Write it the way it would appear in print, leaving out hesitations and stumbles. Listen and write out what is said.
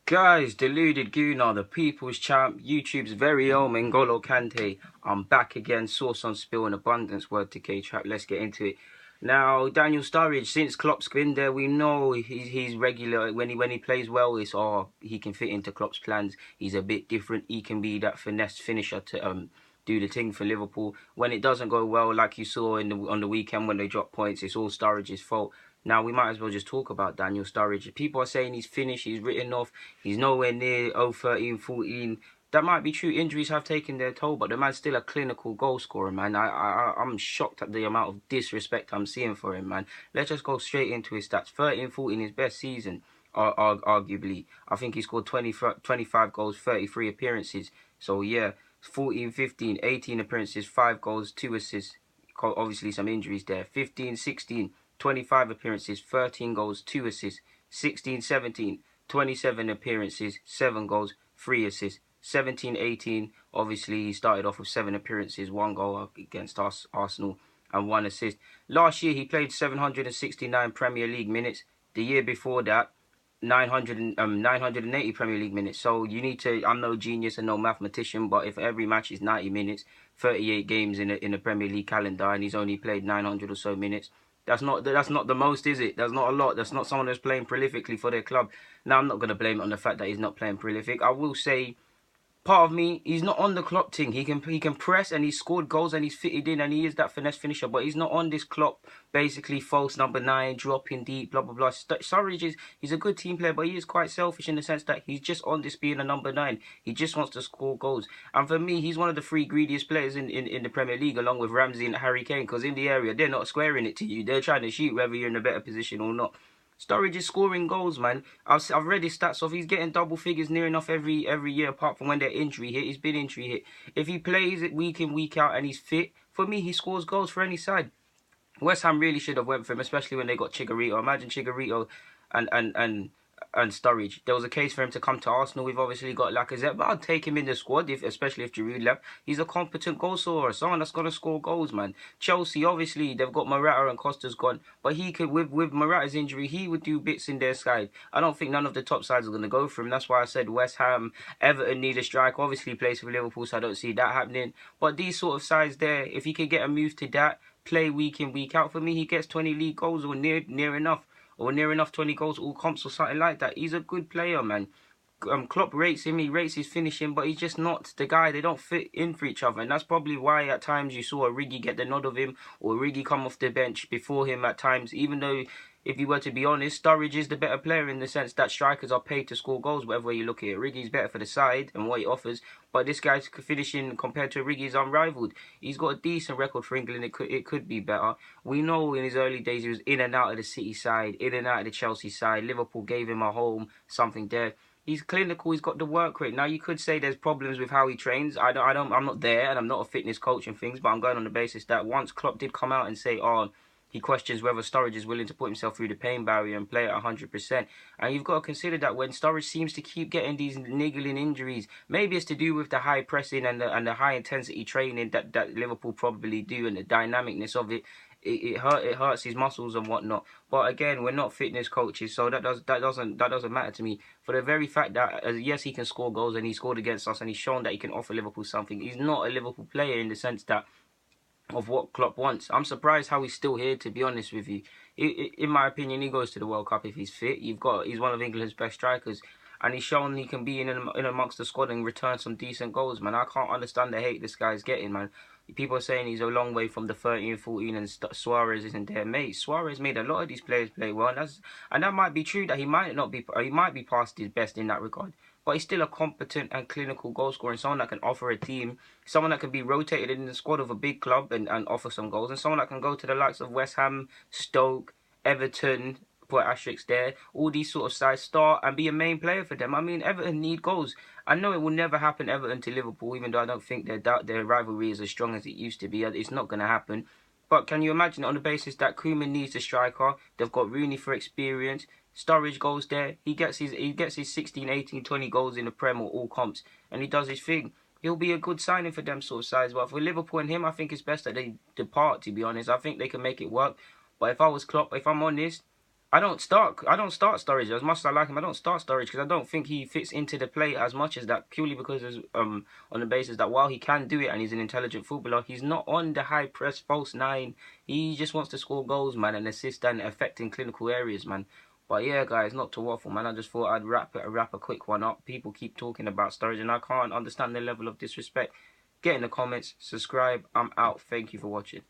Guys, deluded Gunnar, the people's champ, YouTube's very own N'Golo Kante. I'm back again, sauce on spill and abundance, word to K-Trap. Let's get into it. Now, Daniel Sturridge, since Klopp's been there, we know he's regular. When he plays well, he can fit into Klopp's plans. He's a bit different. He can be that finesse finisher to do the thing for Liverpool. When it doesn't go well, like you saw on the weekend when they drop points, it's all Sturridge's fault. Now, we might as well just talk about Daniel Sturridge. People are saying he's finished, he's written off, he's nowhere near 0-13, 14. That might be true. Injuries have taken their toll, but the man's still a clinical goal scorer, man. I'm shocked at the amount of disrespect I'm seeing for him, man. Let's just go straight into his stats. 13, 14, his best season, arguably. I think he scored 25 goals, 33 appearances. So, yeah, 14, 15, 18 appearances, 5 goals, 2 assists. Obviously, some injuries there. 15, 16, 25 appearances, 13 goals, 2 assists. 16, 17, 27 appearances, 7 goals, 3 assists. 17, 18, obviously he started off with 7 appearances, 1 goal against Arsenal and 1 assist. Last year he played 769 Premier League minutes. The year before that, 980 Premier League minutes. So you need to, I'm no genius and no mathematician, but if every match is 90 minutes, 38 games in a Premier League calendar, and he's only played 900 or so minutes, that's not the most, is it? That's not a lot. That's not someone that's playing prolifically for their club. Now, I'm not going to blame it on the fact that he's not playing prolific. I will say, part of me, he's not on the Klopp thing. He can press, and he's scored goals, and he's fitted in, and he is that finesse finisher, but he's not on this Klopp, basically false number 9, dropping deep, blah, blah, blah. Sturridge he's a good team player, but he is quite selfish in the sense that he's just on this being a number 9. He just wants to score goals. And for me, he's one of the 3 greediest players in the Premier League, along with Ramsey and Harry Kane, because in the area, they're not squaring it to you. They're trying to shoot whether you're in a better position or not. Sturridge is scoring goals, man. I've read his stats off. He's getting double figures near enough every year, apart from when they're injury hit. He's been injury hit. If he plays it week in, week out, and he's fit, for me, he scores goals for any side. West Ham really should have went for him, especially when they got Chicharito. Imagine Chicharito and Sturridge. There was a case for him to come to Arsenal. We've obviously got Lacazette, but I'd take him in the squad, especially if Giroud left. He's a competent goal scorer, someone that's going to score goals, man. Chelsea, obviously, they've got Morata and Costa's gone, but he could, with Morata's injury, he would do bits in their side. I don't think none of the top sides are going to go for him. That's why I said West Ham, Everton need a striker. Obviously, he plays for Liverpool, so I don't see that happening. But these sort of sides there, if he could get a move to that, play week in, week out, for me, he gets 20 league goals or near enough. Or near enough 20 goals all comps or something like that. He's a good player, man. Klopp rates him, he rates his finishing, but he's just not the guy. They don't fit in for each other, and that's probably why at times you saw Origi get the nod of him, or Origi come off the bench before him at times, even though, if you were to be honest, Sturridge is the better player in the sense that strikers are paid to score goals, whatever way you look at it. Origi's better for the side and what he offers, but this guy's finishing compared to Origi is unrivaled. He's got a decent record for England. It could be better. We know in his early days he was in and out of the City side, in and out of the Chelsea side. Liverpool gave him a home, something there. He's clinical. He's got the work rate. Now you could say there's problems with how he trains. I'm not there, and I'm not a fitness coach and things. But I'm going on the basis that once Klopp did come out and say, "Oh, he questions whether Sturridge is willing to put himself through the pain barrier and play at 100%." And you've got to consider that when Sturridge seems to keep getting these niggling injuries, maybe it's to do with the high pressing and the high intensity training that Liverpool probably do, and the dynamicness of it. It hurts his muscles and whatnot. But again, we're not fitness coaches, so that doesn't matter to me. For the very fact that yes, he can score goals and he scored against us and he's shown that he can offer Liverpool something. He's not a Liverpool player in the sense that of what Klopp wants. I'm surprised how he's still here, to be honest with you. In my opinion, he goes to the World Cup if he's fit. He's one of England's best strikers, and he's shown he can be in amongst the squad and return some decent goals, man. I can't understand the hate this guy's getting, man. People are saying he's a long way from the 13, 14 and Suarez isn't there. Mate, Suarez made a lot of these players play well, and that might be true that he might be past his best in that regard. But he's still a competent and clinical goal scorer, and someone that can offer a team, someone that can be rotated in the squad of a big club and offer some goals, and someone that can go to the likes of West Ham, Stoke, Everton, put asterisks there, all these sort of sides, start and be a main player for them. I mean, Everton need goals. I know it will never happen, Everton to Liverpool, even though I don't think their rivalry is as strong as it used to be. It's not going to happen. But can you imagine it on the basis that Koeman needs a striker? They've got Rooney for experience. Sturridge goes there. He gets his 16, 18, 20 goals in the Prem or all comps, and he does his thing. He'll be a good signing for them sort of sides. But for Liverpool and him, I think it's best that they depart, to be honest. I think they can make it work. But if I was Klopp, if I'm honest, I don't start Sturridge as much as I like him. I don't start Sturridge because I don't think he fits into the play as much as that. Purely because on the basis that while he can do it and he's an intelligent footballer, he's not on the high press false nine. He just wants to score goals, man, and assist and affect in clinical areas, man. But yeah, guys, not to waffle, man. I just thought I'd wrap a quick one up. People keep talking about Sturridge, and I can't understand the level of disrespect. Get in the comments, subscribe. I'm out. Thank you for watching.